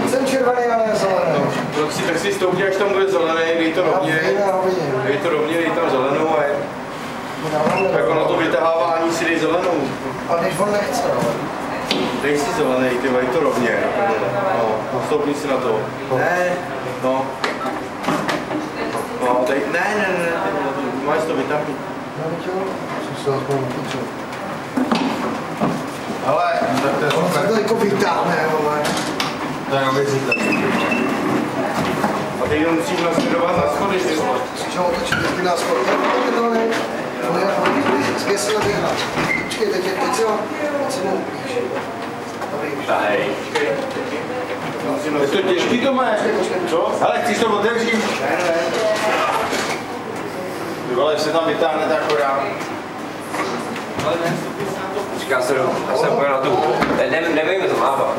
Jsem červený, ale zelený. Tak si stoupni, až tam bude zelený, dej to rovně. Dej to rovně, dej tam zelenou a je. Tak ono to vytahává, ani si dej zelenou. Ale když on nechce, dej si zelený, ty dej to rovně. No, stoupni si na to. Ne, no. No, dej, ne, máš to vytáhnout. Ale, tak to je on se to jako vytáhne, vole. To je neuvěřitelné. A teď jenom musíš nasměrovat na schody, ty vole. Musíš ho otočit vždycky na schody. Vždycky si nabíhat. Počkej, teď si mu upíš. Hej. Je to těžký to máš? Co? Hele, chceš to otevřít? Ne. Ty vole, se tam vytáhne tak akorát. Říká se, já jsem pojel na tu, nevím, to máva.